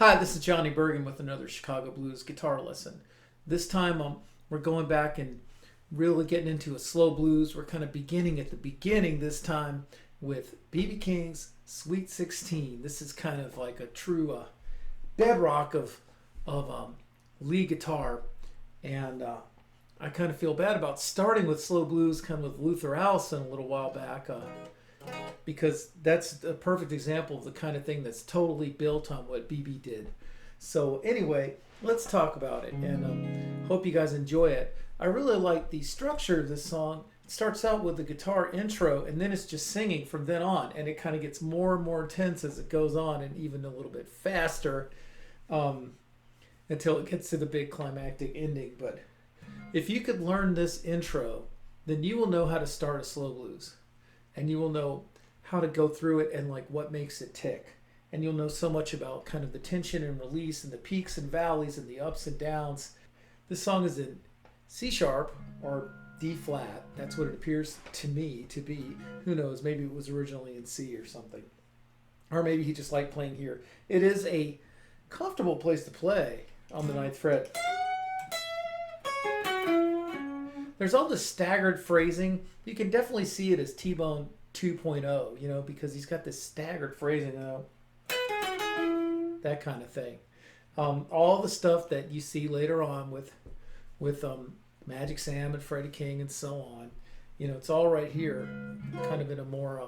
Hi, this is Johnny Bergen with another Chicago Blues guitar lesson. This time we're going back and really getting into a slow blues. We're kind of beginning at the beginning this time with B.B. King's Sweet 16. This is kind of like a true bedrock of lead guitar. And I kind of feel bad about starting with slow blues kind of with Luther Allison a little while back. Because that's a perfect example of the kind of thing that's totally built on what BB did. So anyway, let's talk about it, and hope you guys enjoy it. I really like the structure of this song. It starts out with the guitar intro, and then it's just singing from then on, and it kind of gets more and more intense as it goes on, and even a little bit faster until it gets to the big climactic ending. But if you could learn this intro, then you will know how to start a slow blues. And you will know how to go through it and like what makes it tick. And you'll know so much about kind of the tension and release and the peaks and valleys and the ups and downs. This song is in C sharp or D flat. That's what it appears to me to be. Who knows? Maybe it was originally in C or something. Or maybe he just liked playing here. It is a comfortable place to play on the 9th fret. There's all this staggered phrasing. You can definitely see it as T-Bone 2.0, because he's got this staggered phrasing, that kind of thing. All the stuff that you see later on with Magic Sam and Freddie King and so on, it's all right here, kind of in a more,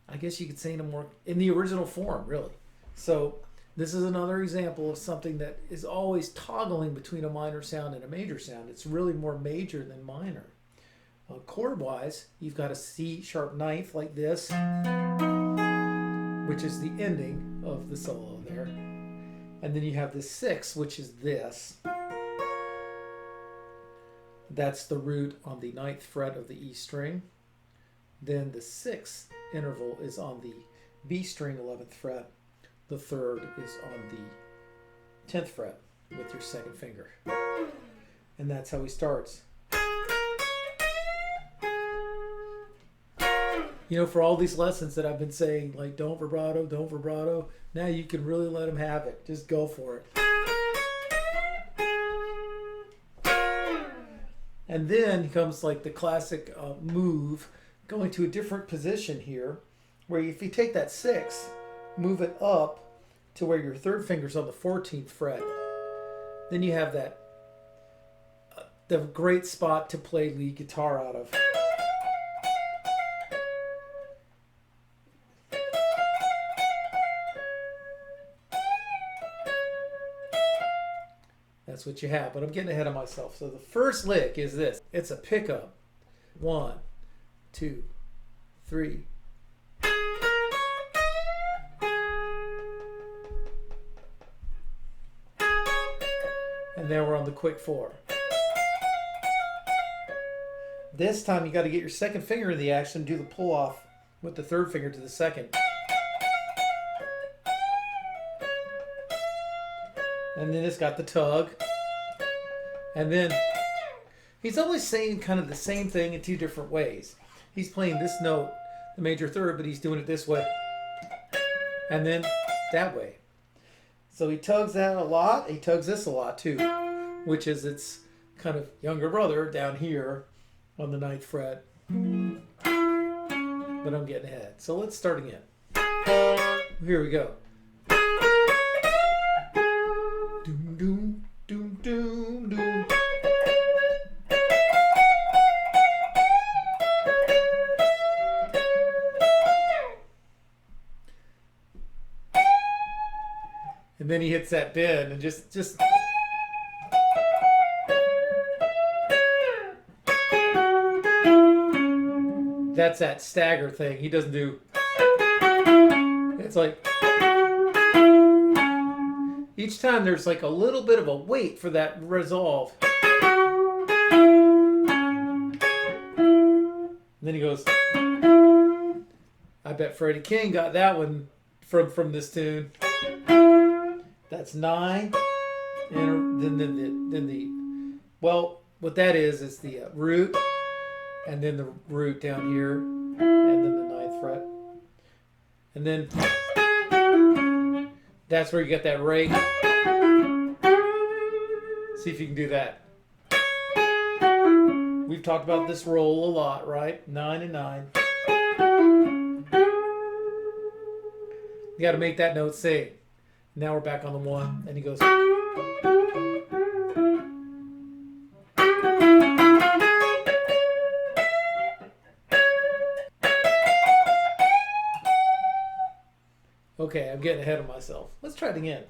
I guess you could say in the original form, really. So this is another example of something that is always toggling between a minor sound and a major sound. It's really more major than minor. Chord-wise, you've got a C sharp 9th like this, which is the ending of the solo there. And then you have the 6th, which is this. That's the root on the 9th fret of the E string. Then the 6th interval is on the B string 11th fret. The 3rd is on the 10th fret with your 2nd finger. And that's how he starts. For all these lessons that I've been saying, like don't vibrato, now you can really let him have it. Just go for it. And then comes like the classic move, going to a different position here, where if you take that 6, move it up to where your 3rd finger's on the 14th fret. Then you have that the great spot to play lead guitar out of. That's what you have, but I'm getting ahead of myself. So the first lick is this. It's a pickup. 1, 2, 3. And then we're on the quick 4. This time you got to get your 2nd finger in the action, do the pull off with the 3rd finger to the 2nd. And then it's got the tug. And then he's always saying kind of the same thing in 2 different ways. He's playing this note, the major 3rd, but he's doing it this way. And then that way. So he tugs that a lot. He tugs this a lot too, which is its kind of younger brother down here on the 9th fret. But I'm getting ahead. So let's start again. Here we go. Doom, doom, doom, doom, doom. And then he hits that bend and just that's that stagger thing. He doesn't do. It's like each time there's like a little bit of a wait for that resolve. And then he goes. I bet Freddie King got that one from this tune. That's 9, and then the well, what that is the root, and then the root down here, and then the 9th fret, and then That's where you get that rake. See if you can do that. We've talked about this roll a lot, right? 9 and 9. You got to make that note sing. Now we're back on the 1, and he goes. Okay, I'm getting ahead of myself. Let's try it again.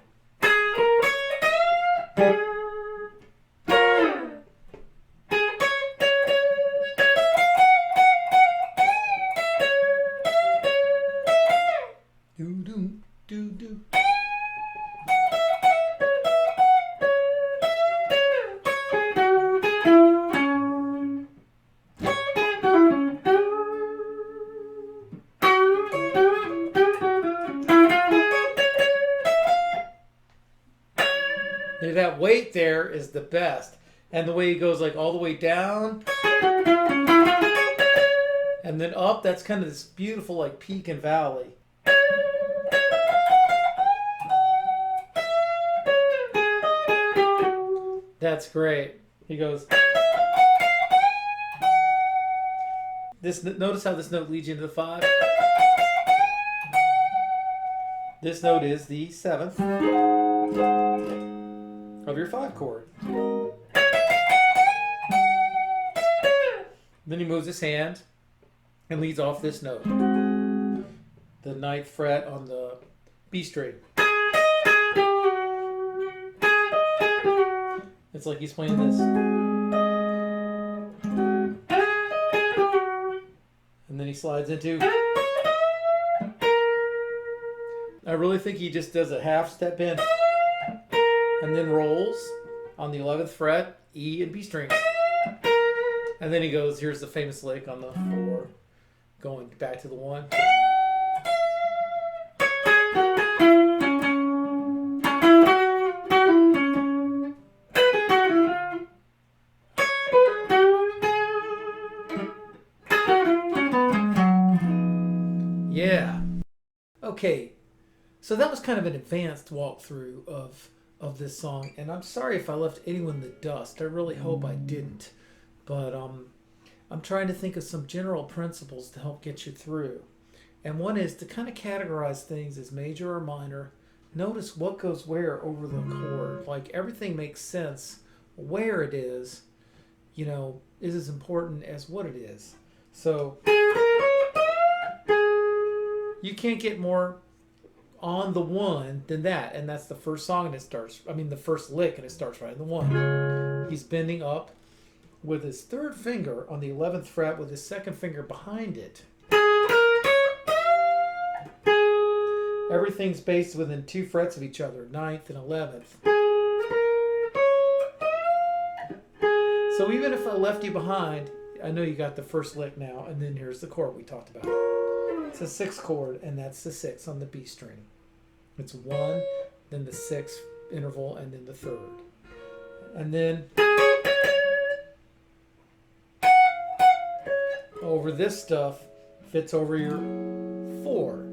Do do do do. That weight there is the best. And the way he goes like all the way down and then up, that's kind of this beautiful like peak and valley. That's great. He goes. Notice how this note leads you into the 5. This note is the 7th of your 5 chord. Then he moves his hand and leads off this note, the 9th fret on the B string. It's like he's playing this. And then he slides into. I really think he just does a half step in and then rolls on the 11th fret, E and B strings. And then he goes, here's the famous lick on the 4, going back to the 1. Yeah. Okay. So that was kind of an advanced walkthrough of this song, and I'm sorry if I left anyone in the dust. I really hope I didn't. But I'm trying to think of some general principles to help get you through. And one is to kind of categorize things as major or minor. Notice what goes where over the chord. Like everything makes sense. Where it is, is as important as what it is. So you can't get more on the 1 than that. And that's the first song and it starts, the first lick and it starts right in the 1. He's bending up with his 3rd finger on the 11th fret with his 2nd finger behind it. Everything's based within 2 frets of each other, 9th and 11th. So even if I left you behind, I know you got the first lick now, and then here's the chord we talked about. It's a 6th chord, and that's the 6th on the B string. It's 1, then the 6th interval, and then the 3rd. And then over this stuff fits over your 4.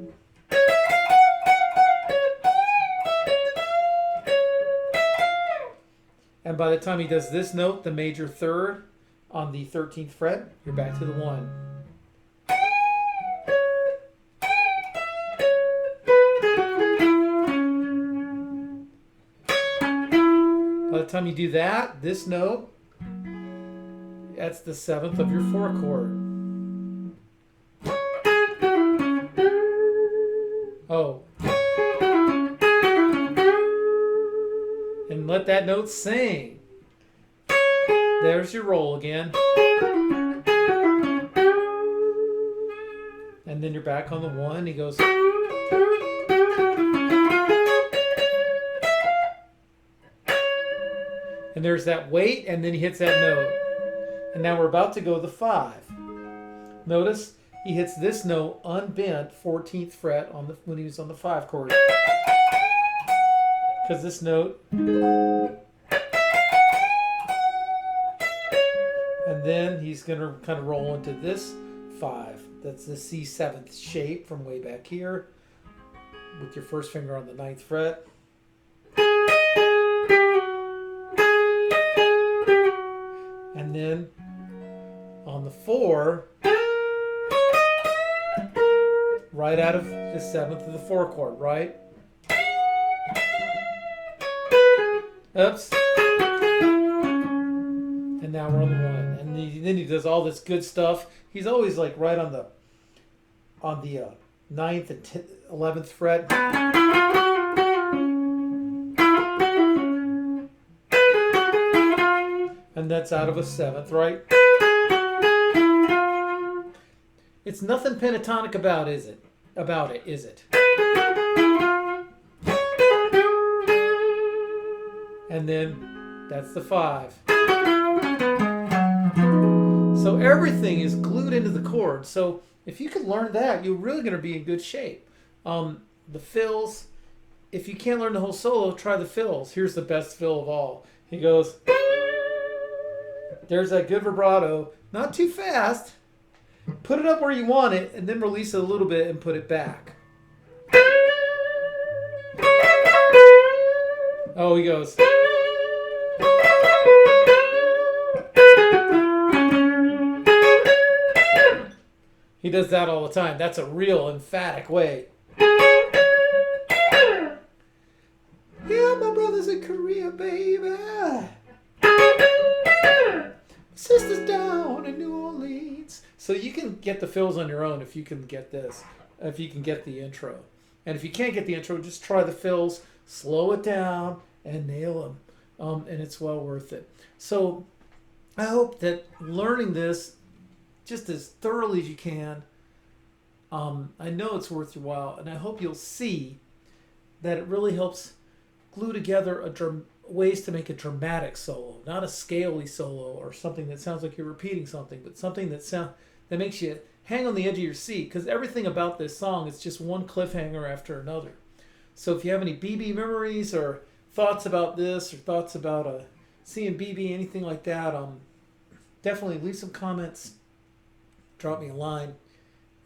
And by the time he does this note, the major 3rd on the 13th fret, you're back to the 1. By the time you do that, this note, that's the 7th of your 4 chord. Oh. And let that note sing. There's your roll again. And then you're back on the 1. He goes. And there's that weight, and then he hits that note. And now we're about to go the 5. Notice he hits this note unbent 14th fret when he was on the 5 chord. Because this note. And then he's going to kind of roll into this 5. That's the C7th shape from way back here. with your first finger on the 9th fret. And then on the 4, right out of the 7th of the 4 chord, right? Oops. And now we're on the 1. And then he does all this good stuff. He's always like right on the 9th and 11th fret. And that's out of a 7th, right? It's nothing pentatonic about it, is it? And then that's the 5. So everything is glued into the chord. So if you can learn that, you're really going to be in good shape. The fills, if you can't learn the whole solo, try the fills. Here's the best fill of all. He goes, there's that good vibrato, not too fast. Put it up where you want it, and then release it a little bit and put it back. Oh, he goes. He does that all the time. That's a real emphatic way. Yeah, my brother's in Korea, baby. Sisters down in New Orleans. So you can get the fills on your own if you can get this. If you can get the intro. And if you can't get the intro, just try the fills, slow it down, and nail them. And it's well worth it. So I hope that learning this just as thoroughly as you can, I know it's worth your while. And I hope you'll see that it really helps glue together ways to make a dramatic solo, not a scaley solo or something that sounds like you're repeating something, but something that makes you hang on the edge of your seat, because everything about this song is just one cliffhanger after another. So if you have any BB memories or thoughts about this or thoughts about seeing BB, anything like that, definitely leave some comments, drop me a line,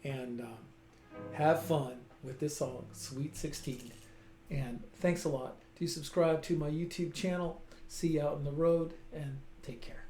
and have fun with this song, Sweet 16. And thanks a lot. Do subscribe to my YouTube channel. See you out on the road, and take care.